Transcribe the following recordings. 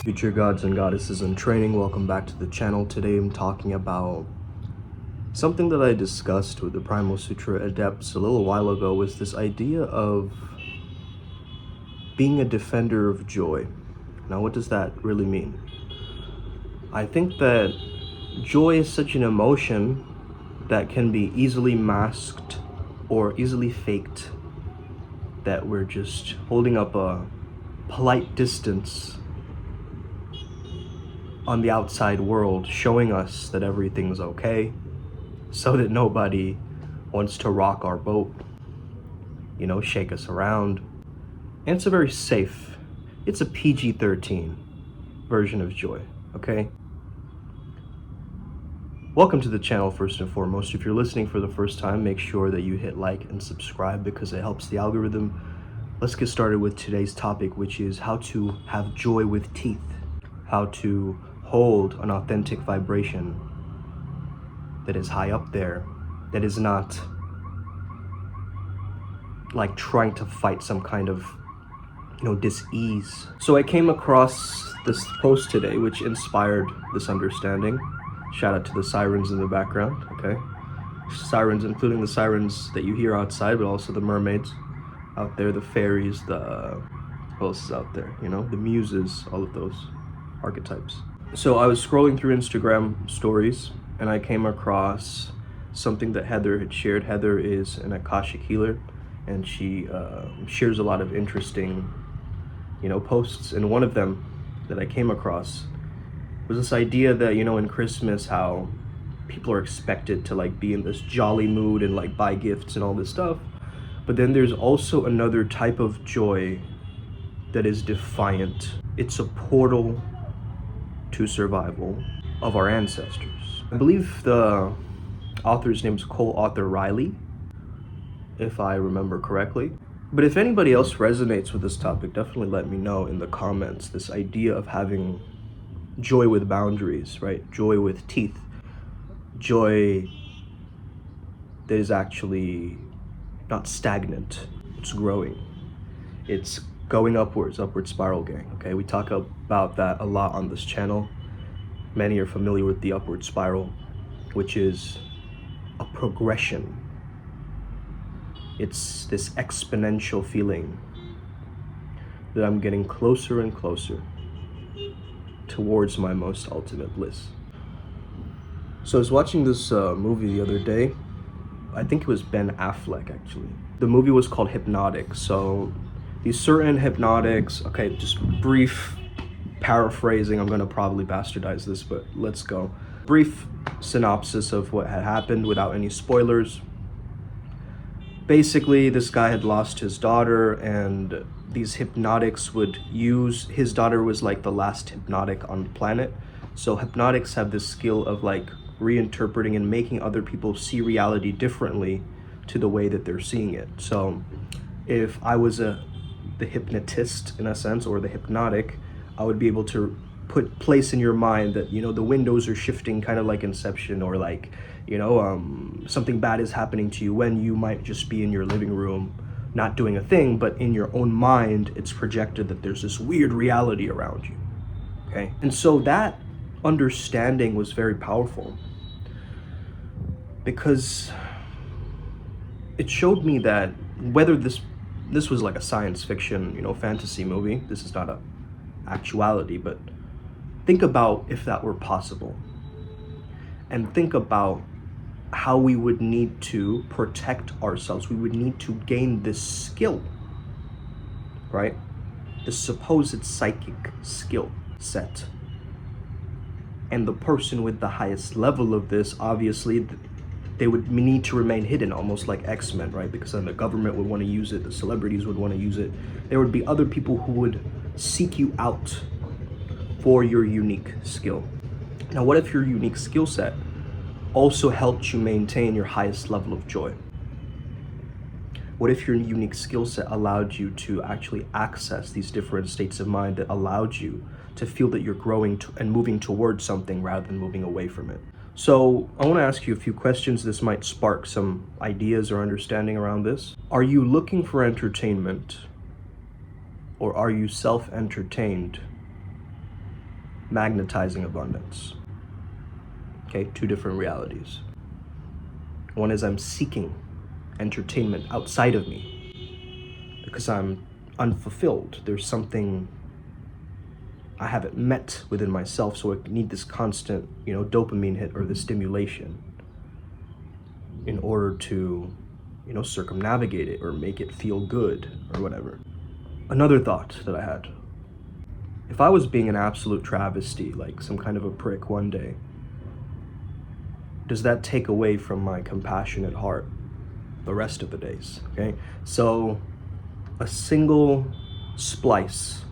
Future gods and goddesses in training, welcome back to the channel. Today I'm talking about something that I discussed with the Primal Sutra adepts a little while ago, was this idea of being a defender of joy. Now, what does that really mean? I think that joy is such an emotion that can be easily masked or easily faked, that we're just holding up a polite distance on the outside world, showing us that everything's okay, so that nobody wants to rock our boat, shake us around. And it's a very safe, it's a PG-13 version of joy, okay? Welcome to the channel first and foremost. If you're listening for the first time, make sure that you hit like and subscribe because it helps the algorithm. Let's get started with today's topic, which is how to have joy with teeth, how to hold an authentic vibration that is high up there, that is not like trying to fight some kind of dis-ease. So I came across this post today which inspired this understanding. Shout out to the sirens in the background, okay? Sirens, including the sirens that you hear outside, but also the mermaids out there, the fairies, what else is out there, the muses, all of those archetypes. So I was scrolling through Instagram stories and I came across something that Heather had shared. Heather is an Akashic healer and she shares a lot of interesting, posts. And one of them that I came across was this idea that, in Christmas, how people are expected to be in this jolly mood and buy gifts and all this stuff. But then there's also another type of joy that is defiant. It's a portal to survival of our ancestors. I believe the author's name is Cole Arthur Riley, if I remember correctly. But if anybody else resonates with this topic, definitely let me know in the comments. This idea of having joy with boundaries, right? Joy with teeth. Joy that is actually not stagnant, it's growing. It's going upwards, upward spiral, gang, okay? We talk about that a lot on this channel. Many are familiar with the upward spiral, which is a progression. It's this exponential feeling that I'm getting closer and closer towards my most ultimate bliss. So I was watching this movie the other day. I think it was Ben Affleck, actually. The movie was called Hypnotic. So these certain hypnotics, okay, just brief paraphrasing, I'm gonna probably bastardize this, but let's go. Brief synopsis of what had happened without any spoilers. Basically, this guy had lost his daughter and these hypnotics would use, his daughter was the last hypnotic on the planet. So hypnotics have this skill of reinterpreting and making other people see reality differently to the way that they're seeing it. So if I was the hypnotist in a sense, or the hypnotic, I would be able to place in your mind that the windows are shifting, kind of like Inception, or something bad is happening to you when you might just be in your living room not doing a thing, but in your own mind it's projected that there's this weird reality around you, okay? And so that understanding was very powerful because it showed me that whether this was a science fiction, fantasy movie, this is not a actuality, but think about if that were possible, and think about how we would need to protect ourselves. We would need to gain this skill, right? The supposed psychic skill set. And the person with the highest level of this, obviously, they would need to remain hidden, almost like X-Men, right? Because then the government would want to use it, the celebrities would want to use it. There would be other people who would seek you out for your unique skill. Now, what if your unique skill set also helped you maintain your highest level of joy? What if your unique skill set allowed you to actually access these different states of mind that allowed you to feel that you're growing and moving towards something rather than moving away from it? So I want to ask you a few questions. This might spark some ideas or understanding around this. Are you looking for entertainment, or are you self-entertained, magnetizing abundance? Okay, two different realities. One is I'm seeking entertainment outside of me because I'm unfulfilled. There's something I haven't met within myself, so I need this constant, dopamine hit or the stimulation in order to, circumnavigate it or make it feel good or whatever. Another thought that I had: if I was being an absolute travesty, like some kind of a prick one day, does that take away from my compassionate heart the rest of the days? Okay, so a single splice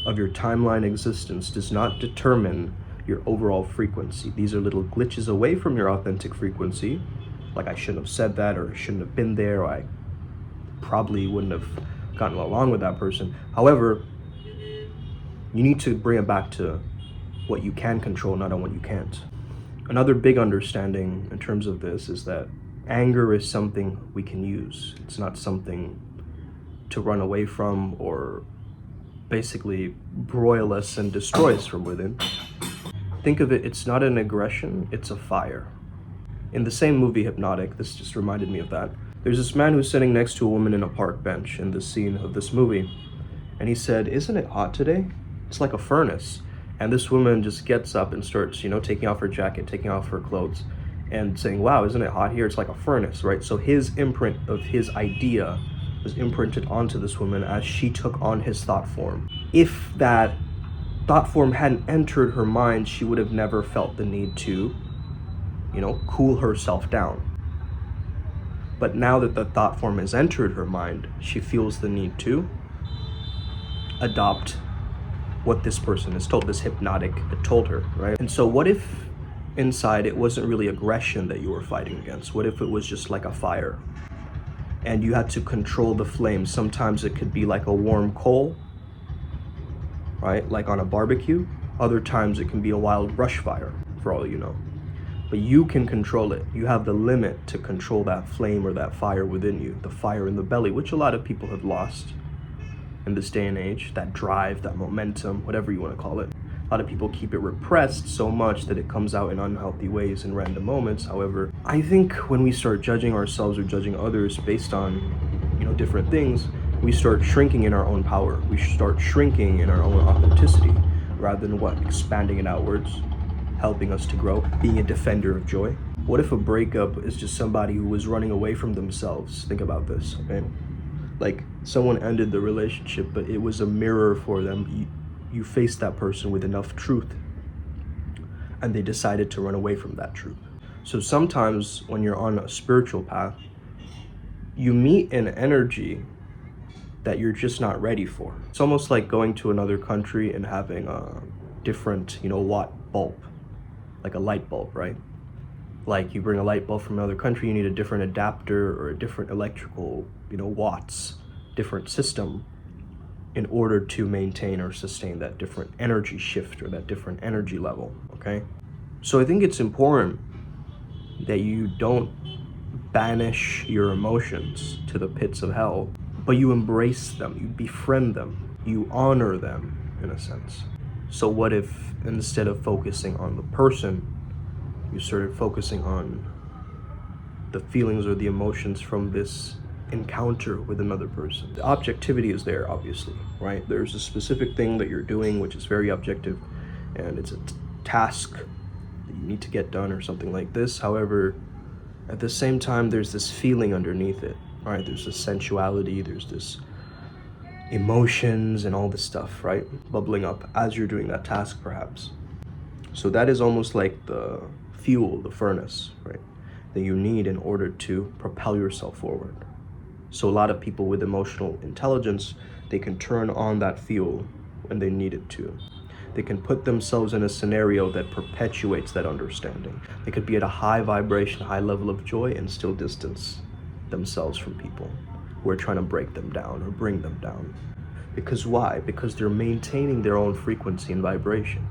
of your timeline existence does not determine your overall frequency. These are little glitches away from your authentic frequency, like I shouldn't have said that, or I shouldn't have been there, or I probably wouldn't have gotten along with that person. However, you need to bring it back to what you can control, not on what you can't. Another big understanding in terms of this is that anger is something we can use. It's not something to run away from or basically broil us and destroy us from within. Think of it, it's not an aggression, it's a fire. In the same movie Hypnotic, this just reminded me of that, there's this man who's sitting next to a woman in a park bench in the scene of this movie, and he said, "Isn't it hot today? It's like a furnace." And this woman just gets up and starts, taking off her jacket, taking off her clothes, and saying, "Wow, isn't it hot here? It's like a furnace," right? So his imprint of his idea was imprinted onto this woman as she took on his thought form. If that thought form hadn't entered her mind, she would have never felt the need to, cool herself down. But now that the thought form has entered her mind, she feels the need to adopt what this person has told, this hypnotic had told her, right? And so what if inside it wasn't really aggression that you were fighting against? What if it was just like a fire and you had to control the flame? Sometimes it could be like a warm coal, right? Like on a barbecue. Other times it can be a wild brush fire, for all you know. But you can control it. You have the limit to control that flame or that fire within you, the fire in the belly, which a lot of people have lost in this day and age, that drive, that momentum, whatever you want to call it. A lot of people keep it repressed so much that it comes out in unhealthy ways in random moments. However, I think when we start judging ourselves or judging others based on, different things, we start shrinking in our own power. We start shrinking in our own authenticity rather than expanding it outwards, helping us to grow, being a defender of joy. What if a breakup is just somebody who was running away from themselves? Think about this, okay? Like someone ended the relationship, but it was a mirror for them. You faced that person with enough truth and they decided to run away from that truth. So sometimes when you're on a spiritual path, you meet an energy that you're just not ready for. It's almost like going to another country and having a different, watt bulb, like a light bulb, right? Like you bring a light bulb from another country, you need a different adapter or a different electrical, watts, different system in order to maintain or sustain that different energy shift or that different energy level, okay? So I think it's important that you don't banish your emotions to the pits of hell, but you embrace them, you befriend them, you honor them in a sense. So what if instead of focusing on the person, you started focusing on the feelings or the emotions from this encounter with another person? The objectivity is there, obviously, right? There's a specific thing that you're doing which is very objective and it's a task that you need to get done or something like this. However, at the same time, there's this feeling underneath it, right? There's this sensuality, there's this emotions and all this stuff, right? Bubbling up as you're doing that task, perhaps. So that is almost like the fuel, the furnace, right? That you need in order to propel yourself forward. So a lot of people with emotional intelligence, they can turn on that fuel when they need it to. They can put themselves in a scenario that perpetuates that understanding. They could be at a high vibration, high level of joy and still distance themselves from people who are trying to break them down or bring them down. Because why? Because they're maintaining their own frequency and vibration.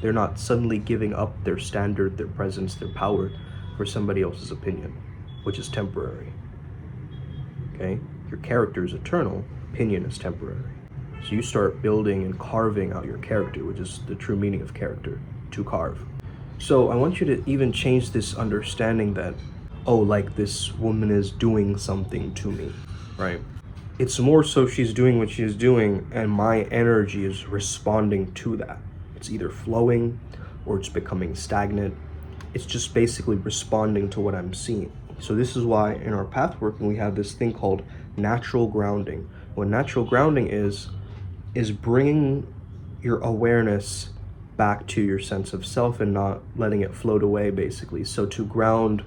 They're not suddenly giving up their standard, their presence, their power for somebody else's opinion, which is temporary. okay? Your character is eternal, opinion is temporary. So you start building and carving out your character, which is the true meaning of character, to carve. So I want you to even change this understanding that, oh, like this woman is doing something to me, right? It's more so she's doing what she's doing and my energy is responding to that. It's either flowing or it's becoming stagnant. It's just basically responding to what I'm seeing. So this is why in our path working we have this thing called natural grounding. What natural grounding is bringing your awareness back to your sense of self and not letting it float away, basically. So to ground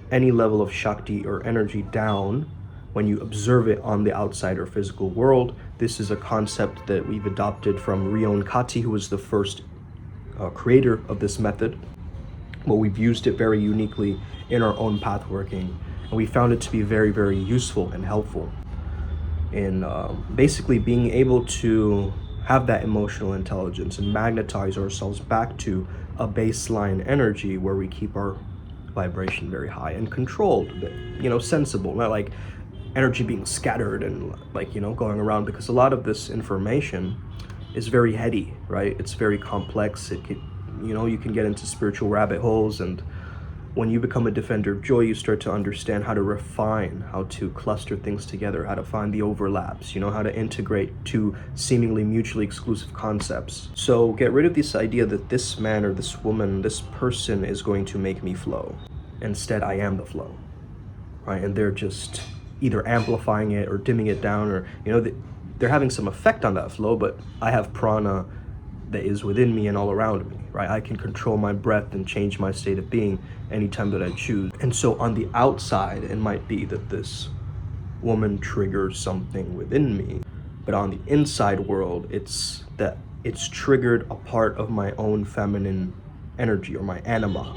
any level of Shakti or energy down when you observe it on the outside or physical world, this is a concept that we've adopted from Rion Kati, who was the first creator of this method. But we've used it very uniquely in our own path working, and we found it to be very, very useful and helpful in basically being able to have that emotional intelligence and magnetize ourselves back to a baseline energy where we keep our vibration very high and controlled, sensible, not like energy being scattered and going around, because a lot of this information is very heady, right? It's very complex. It could, you can get into spiritual rabbit holes, and when you become a defender of joy, you start to understand how to refine, how to cluster things together, how to find the overlaps, how to integrate two seemingly mutually exclusive concepts. So get rid of this idea that this man or this woman, this person is going to make me flow. Instead, I am the flow, right? And they're just either amplifying it or dimming it down, or, they're having some effect on that flow, but I have prana that is within me and all around me, right? I can control my breath and change my state of being anytime that I choose. And so on the outside, it might be that this woman triggers something within me, but on the inside world, it's that it's triggered a part of my own feminine energy or my anima.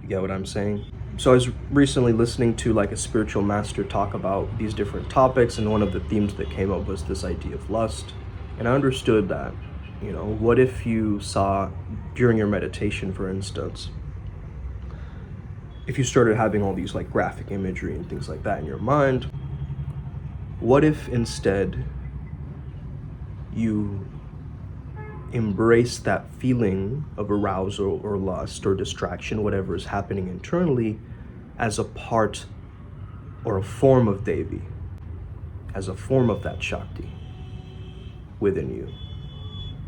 You get what I'm saying? So I was recently listening to a spiritual master talk about these different topics, and one of the themes that came up was this idea of lust. And I understood that, what if you saw during your meditation, for instance, if you started having all these graphic imagery and things like that in your mind, what if instead you embrace that feeling of arousal or lust or distraction, whatever is happening internally, as a part or a form of Devi, as a form of that Shakti within you.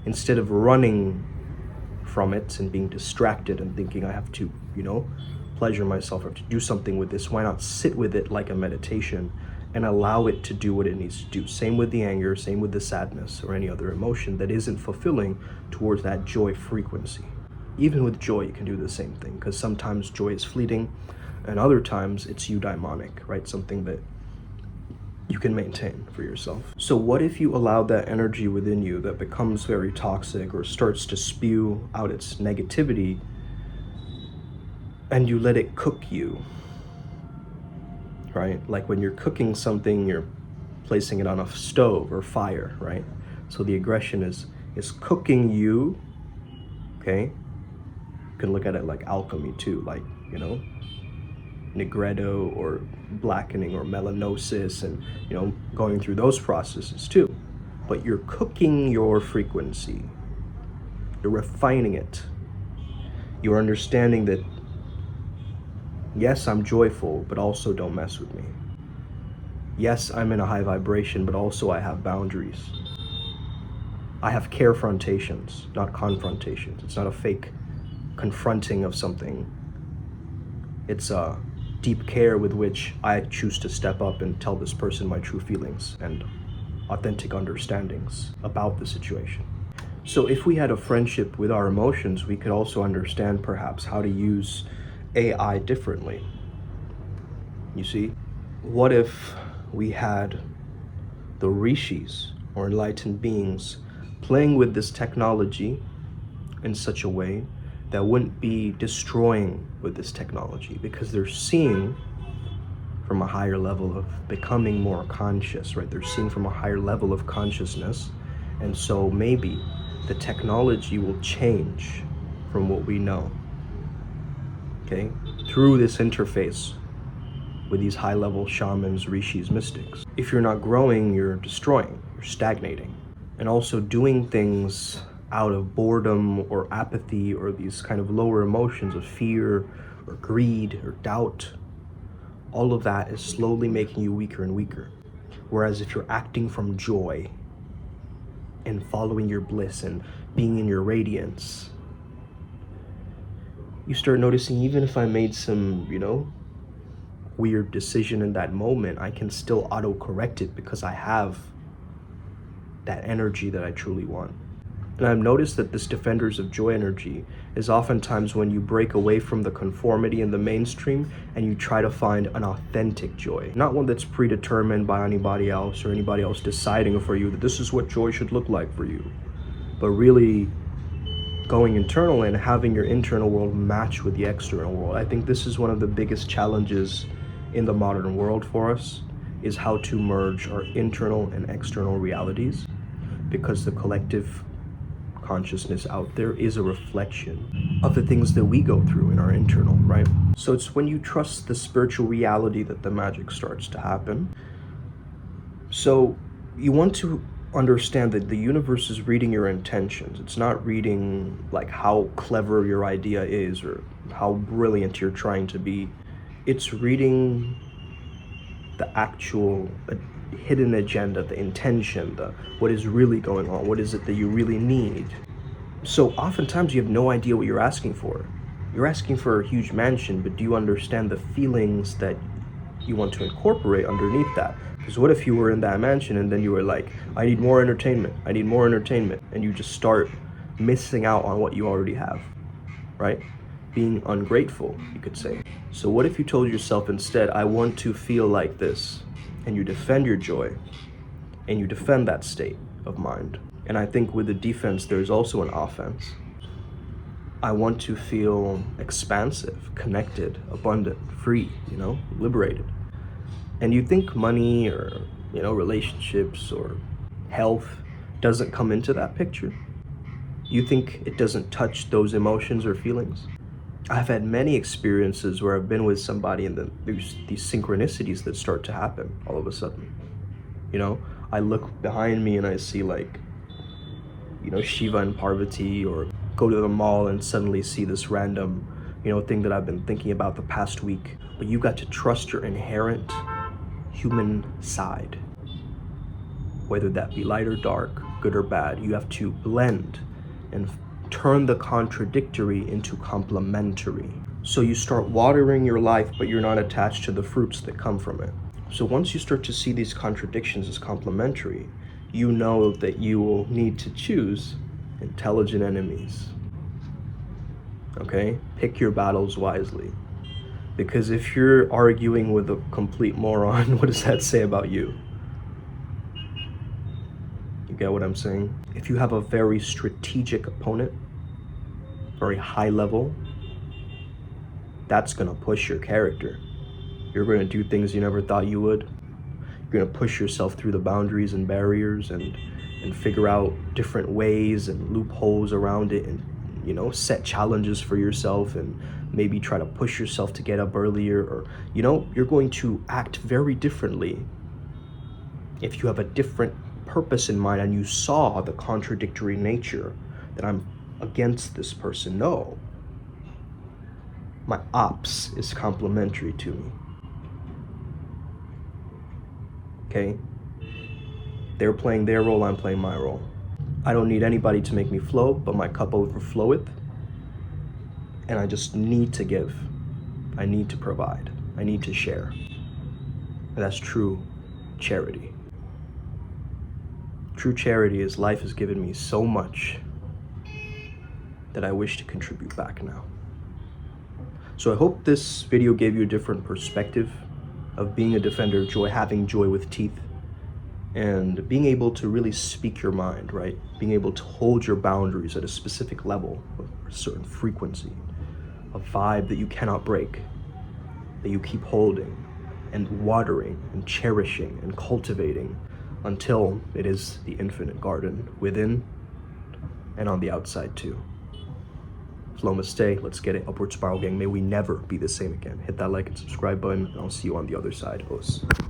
Instead of running from it and being distracted and thinking I have to, pleasure myself or to do something with this, why not sit with it like a meditation and allow it to do what it needs to do? Same with the anger, same with the sadness or any other emotion that isn't fulfilling towards that joy frequency. Even with joy, you can do the same thing, because sometimes joy is fleeting and other times it's eudaimonic, right? Something that you can maintain for yourself. So what if you allow that energy within you that becomes very toxic or starts to spew out its negativity, and you let it cook you, right? Like when you're cooking something, you're placing it on a stove or fire, right? So the aggression is cooking you, okay? You can look at it like alchemy too, Negredo or blackening or melanosis, and going through those processes too. But you're cooking your frequency, you're refining it, you're understanding that yes, I'm joyful, but also don't mess with me. Yes, I'm in a high vibration, but also I have boundaries. I have carefrontations, not confrontations. It's not a fake confronting of something. It's a deep care with which I choose to step up and tell this person my true feelings and authentic understandings about the situation. So if we had a friendship with our emotions, we could also understand perhaps how to use AI differently. You see, what if we had the rishis or enlightened beings playing with this technology in such a way that wouldn't be destroying with this technology, because they're seeing from a higher level of becoming more conscious, right? They're seeing from a higher level of consciousness, and so maybe the technology will change from what we know, okay, through this interface with these high-level shamans, rishis, mystics. If you're not growing, you're destroying, you're stagnating. And also doing things out of boredom or apathy or these kind of lower emotions of fear or greed or doubt, all of that is slowly making you weaker and weaker. Whereas if you're acting from joy and following your bliss and being in your radiance, you start noticing, even if I made some, weird decision in that moment, I can still auto-correct it because I have that energy that I truly want. And I've noticed that this Defenders of Joy energy is oftentimes when you break away from the conformity in the mainstream and you try to find an authentic joy. Not one that's predetermined by anybody else or anybody else deciding for you that this is what joy should look like for you. But really going internal and having your internal world match with the external world. I think this is one of the biggest challenges in the modern world for us, is how to merge our internal and external realities, because the collective consciousness out there is a reflection of the things that we go through in our internal, right? So it's when you trust the spiritual reality that the magic starts to happen. So you want to understand that the universe is reading your intentions. It's not reading like how clever your idea is or how brilliant you're trying to be. It's reading the actual hidden agenda, the intention, what is really going on, what is it that you really need. So oftentimes you have no idea what you're asking for. You're asking for a huge mansion, but do you understand the feelings that you want to incorporate underneath that? Because what if you were in that mansion and then you were like, I need more entertainment, and you just start missing out on what you already have, right? Being ungrateful, you could say. So what if you told yourself instead, I want to feel like this, and you defend your joy, and you defend that state of mind. And I think with the defense, there's also an offense. I want to feel expansive, connected, abundant, free, liberated. And you think money or, relationships or health doesn't come into that picture? You think it doesn't touch those emotions or feelings? I've had many experiences where I've been with somebody and then there's these synchronicities that start to happen all of a sudden. I look behind me and I see Shiva and Parvati, or go to the mall and suddenly see this random, thing that I've been thinking about the past week. But you got to trust your inherent human side, whether that be light or dark, good or bad. You have to blend and turn the contradictory into complementary. So you start watering your life, but you're not attached to the fruits that come from it. So once you start to see these contradictions as complementary, you know that you will need to choose intelligent enemies. Okay? Pick your battles wisely. Because if you're arguing with a complete moron, what does that say about you? You get what I'm saying? If you have a very strategic opponent, very high level, that's gonna push your character. You're gonna do things you never thought you would. You're gonna push yourself through the boundaries and barriers and figure out different ways and loopholes around it, and set challenges for yourself and maybe try to push yourself to get up earlier, or you're going to act very differently if you have a different purpose in mind and you saw the contradictory nature that I'm against this person. No, my ops is complementary to me. Okay? They're playing their role, I'm playing my role. I don't need anybody to make me flow, but my cup overfloweth. And I just need to give. I need to provide. I need to share. And that's true charity. True charity is life has given me so much that I wish to contribute back now. So I hope this video gave you a different perspective of being a defender of joy, having joy with teeth, and being able to really speak your mind, right? Being able to hold your boundaries at a specific level, a certain frequency, a vibe that you cannot break, that you keep holding and watering and cherishing and cultivating until it is the infinite garden within and on the outside too. Flow must stay. Let's get it. Upward Spiral Gang. May we never be the same again. Hit that like and subscribe button, and I'll see you on the other side. Os.